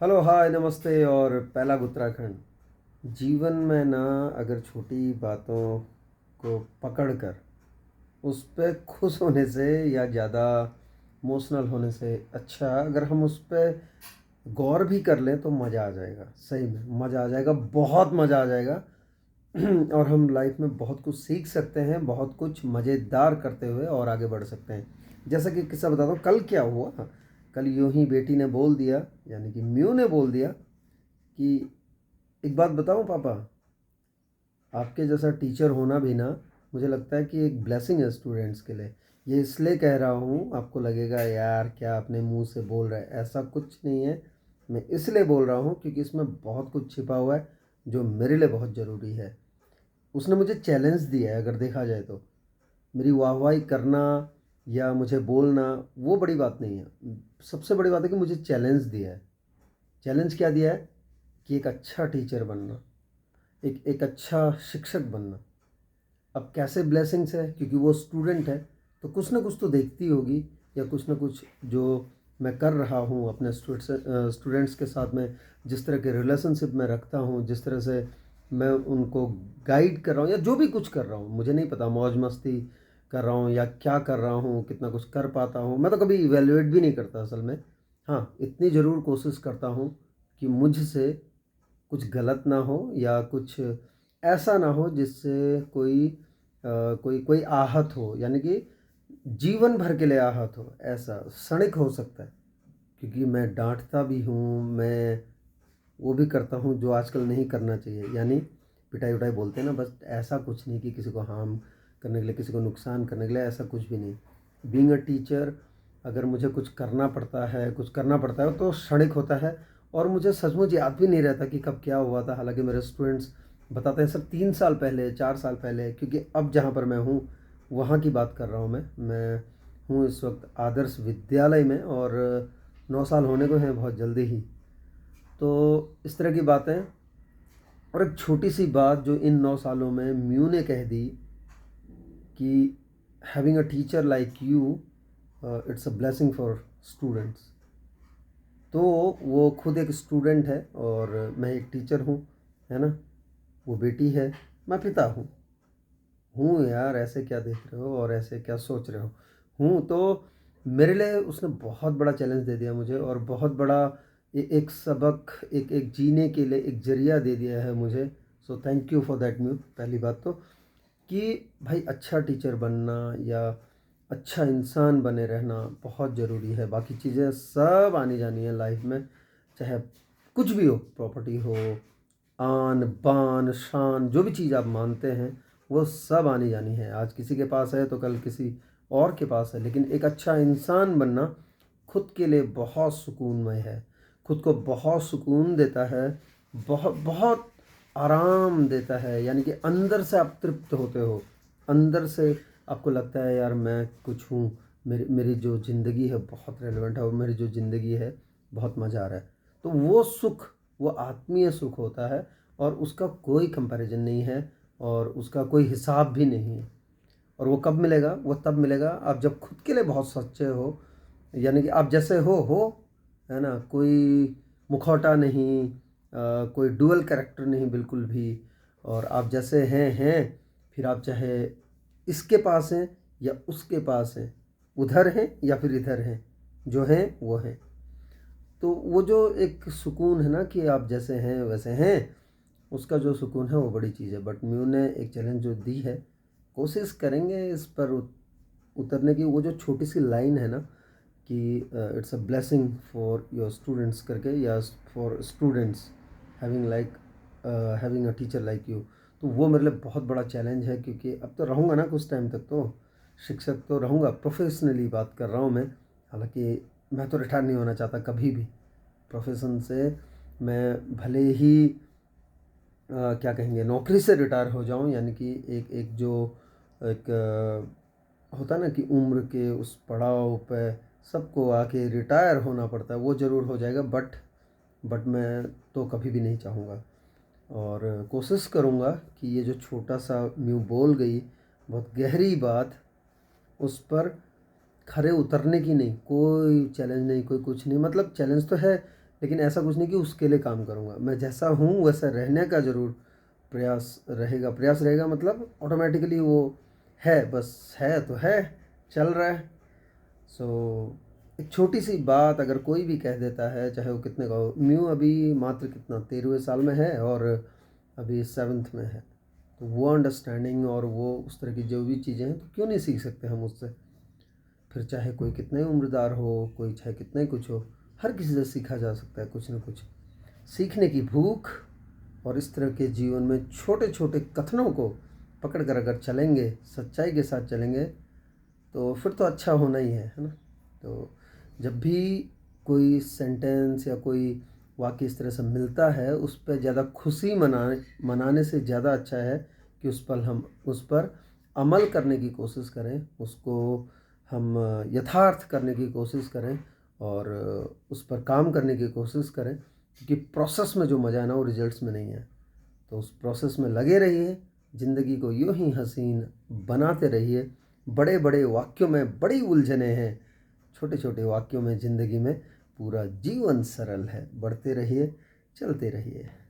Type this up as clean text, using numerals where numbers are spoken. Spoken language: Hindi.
हेलो हाय नमस्ते और पहला उत्तराखंड। जीवन में ना अगर छोटी बातों को पकड़ कर उस पे खुश होने से या ज़्यादा इमोशनल होने से अच्छा अगर हम उस पे गौर भी कर लें तो मज़ा आ जाएगा। सही में मज़ा आ जाएगा, बहुत मज़ा आ जाएगा। और हम लाइफ में बहुत कुछ सीख सकते हैं, बहुत कुछ मज़ेदार करते हुए और आगे बढ़ सकते हैं। जैसा कि किस्सा बताता हूँ, कल क्या हुआ। कल यूं ही बेटी ने बोल दिया, यानी कि म्यू ने बोल दिया कि एक बात बताऊं पापा, आपके जैसा टीचर होना भी ना मुझे लगता है कि एक ब्लेसिंग है स्टूडेंट्स के लिए। ये इसलिए कह रहा हूँ, आपको लगेगा यार क्या अपने मुंह से बोल रहा है, ऐसा कुछ नहीं है। मैं इसलिए बोल रहा हूँ क्योंकि इसमें बहुत कुछ छिपा हुआ है जो मेरे लिए बहुत ज़रूरी है। उसने मुझे चैलेंज दिया है, अगर देखा जाए तो मेरी वाहवाही करना या मुझे बोलना वो बड़ी बात नहीं है। सबसे बड़ी बात है कि मुझे चैलेंज दिया है। चैलेंज क्या दिया है कि एक अच्छा टीचर बनना, एक एक अच्छा शिक्षक बनना। अब कैसे ब्लेसिंग्स है, क्योंकि वो स्टूडेंट है तो कुछ ना कुछ तो देखती होगी, या कुछ ना कुछ जो मैं कर रहा हूँ अपने स्टूडेंट्स के साथ में, जिस तरह के रिलेशनशिप में रखता हूँ, जिस तरह से मैं उनको गाइड कर रहा हूँ या जो भी कुछ कर रहा हूँ, मुझे नहीं पता मौज मस्ती कर रहा हूँ या क्या कर रहा हूँ, कितना कुछ कर पाता हूँ। मैं तो कभी इवेलुएट भी नहीं करता असल में। हाँ, इतनी ज़रूर कोशिश करता हूँ कि मुझसे कुछ गलत ना हो या कुछ ऐसा ना हो जिससे कोई कोई आहत हो, यानी कि जीवन भर के लिए आहत हो। ऐसा क्षणिक हो सकता है, क्योंकि मैं डांटता भी हूँ, मैं वो भी करता हूँ जो आजकल नहीं करना चाहिए, यानी पिटाई उटाई बोलते हैं ना, बस ऐसा कुछ नहीं कि किसी को हार्म करने के लिए, किसी को नुकसान करने के लिए, ऐसा कुछ भी नहीं। बीइंग अ टीचर, अगर मुझे कुछ करना पड़ता है, कुछ करना पड़ता है तो क्षणिक होता है। और मुझे सचमुच याद भी नहीं रहता कि कब क्या हुआ था। हालांकि मेरे स्टूडेंट्स बताते हैं सर 3 साल पहले, 4 साल पहले, क्योंकि अब जहाँ पर मैं हूँ वहाँ की बात कर रहा हूँ। मैं हूँ इस वक्त आदर्श विद्यालय में, और 9 साल होने को हैं बहुत जल्दी ही। तो इस तरह की बातें। और एक छोटी सी बात जो इन 9 सालों में म्यू ने कह दी कि having a teacher like you, it's a blessing for students. तो वो खुद एक स्टूडेंट है और मैं एक टीचर हूँ, है ना। वो बेटी है, मैं पिता हूँ यार। ऐसे क्या देख रहे हो और ऐसे क्या सोच रहे हो। हूँ तो मेरे लिए उसने बहुत बड़ा चैलेंज दे दिया मुझे, और बहुत बड़ा एक सबक, एक एक जीने के लिए एक जरिया दे दिया है मुझे। So thank you for that mu. पहली बात तो कि भाई अच्छा टीचर बनना या अच्छा इंसान बने रहना बहुत ज़रूरी है। बाकी चीज़ें सब आनी जानी है लाइफ में, चाहे कुछ भी हो, प्रॉपर्टी हो, आन बान शान, जो भी चीज़ आप मानते हैं वो सब आनी जानी है। आज किसी के पास है तो कल किसी और के पास है, लेकिन एक अच्छा इंसान बनना खुद के लिए बहुत सुकूनमय है, खुद को बहुत सुकून देता है, बहुत बहुत आराम देता है। यानी कि अंदर से आप तृप्त होते हो, अंदर से आपको लगता है यार मैं कुछ हूँ, मेरी मेरी जो ज़िंदगी है बहुत रेलेवेंट है, और मेरी जो ज़िंदगी है बहुत मज़ा आ रहा है। तो वो सुख, वो आत्मीय सुख होता है, और उसका कोई कंपैरिजन नहीं है, और उसका कोई हिसाब भी नहीं है। और वो कब मिलेगा? वो तब मिलेगा आप जब खुद के लिए बहुत सच्चे हो, यानी कि आप जैसे हो, है ना। कोई मुखौटा नहीं, कोई डुअल कैरेक्टर नहीं बिल्कुल भी। और आप जैसे हैं, फिर आप चाहे इसके पास हैं या उसके पास हैं, उधर हैं या फिर इधर हैं, जो हैं वो हैं। तो वो जो एक सुकून है ना कि आप जैसे हैं वैसे हैं, उसका जो सुकून है वो बड़ी चीज़ है। बट म्यू ने एक चैलेंज जो दी है, कोशिश करेंगे इस पर उतरने की। वो जो छोटी सी लाइन है ना कि it's a blessing for your students करके, या for students having like having a teacher like you, तो वो मेरे लिए बहुत बड़ा चैलेंज है। क्योंकि अब तो रहूँगा ना कुछ टाइम तक, तो शिक्षक तो रहूँगा, प्रोफेशनली बात कर रहा हूँ मैं। हालांकि मैं तो रिटायर नहीं होना चाहता कभी भी प्रोफेशन से। मैं भले ही क्या कहेंगे, नौकरी से रिटायर हो जाऊं, यानी कि एक एक जो एक होता ना कि उम्र के उस पड़ाव पे सबको आके रिटायर होना पड़ता है, वो ज़रूर हो जाएगा। बट मैं तो कभी भी नहीं चाहूँगा। और कोशिश करूँगा कि ये जो छोटा सा म्यू बोल गई बहुत गहरी बात, उस पर खरे उतरने की नहीं, कोई चैलेंज नहीं, कोई कुछ नहीं। मतलब चैलेंज तो है, लेकिन ऐसा कुछ नहीं कि उसके लिए काम करूँगा। मैं जैसा हूँ वैसा रहने का ज़रूर प्रयास रहेगा, मतलब ऑटोमेटिकली वो है, बस है तो है, चल रहा है। सो एक छोटी-सी बात अगर कोई भी कह देता है, चाहे वो कितने का हो, म्यू अभी मात्र कितना 13वें साल में है और अभी 7th में है। तो वो अंडरस्टैंडिंग और वो उस तरह की जो भी चीज़ें हैं, तो क्यों नहीं सीख सकते हम उससे? फिर चाहे कोई कितना ही उम्रदार हो, कोई चाहे कितना ही कुछ हो, हर किसी से सीखा जा सकता है कुछ न कुछ। सीखने की भूख और इस तरह के जीवन में छोटे-छोटे कथनों को पकड़ कर अगर चलेंगे, सच्चाई के साथ चलेंगे, तो फिर तो अच्छा होना ही है ना? तो जब भी कोई सेंटेंस या कोई वाक्य इस तरह से मिलता है, उस पे ज़्यादा खुशी मनाने से ज़्यादा अच्छा है कि उस पर अमल करने की कोशिश करें, उसको हम यथार्थ करने की कोशिश करें और उस पर काम करने की कोशिश करें, क्योंकि प्रोसेस में जो मज़ा है ना, वो रिजल्ट्स में नहीं है। तो उस प्रोसेस में लगे रहिए, ज़िंदगी को यूँ ही हसीन बनाते रहिए। बड़े-बड़े वाक्यों में बड़ी उलझनें हैं, छोटे-छोटे वाक्यों में ज़िंदगी में पूरा जीवन सरल है। बढ़ते रहिए, चलते रहिए।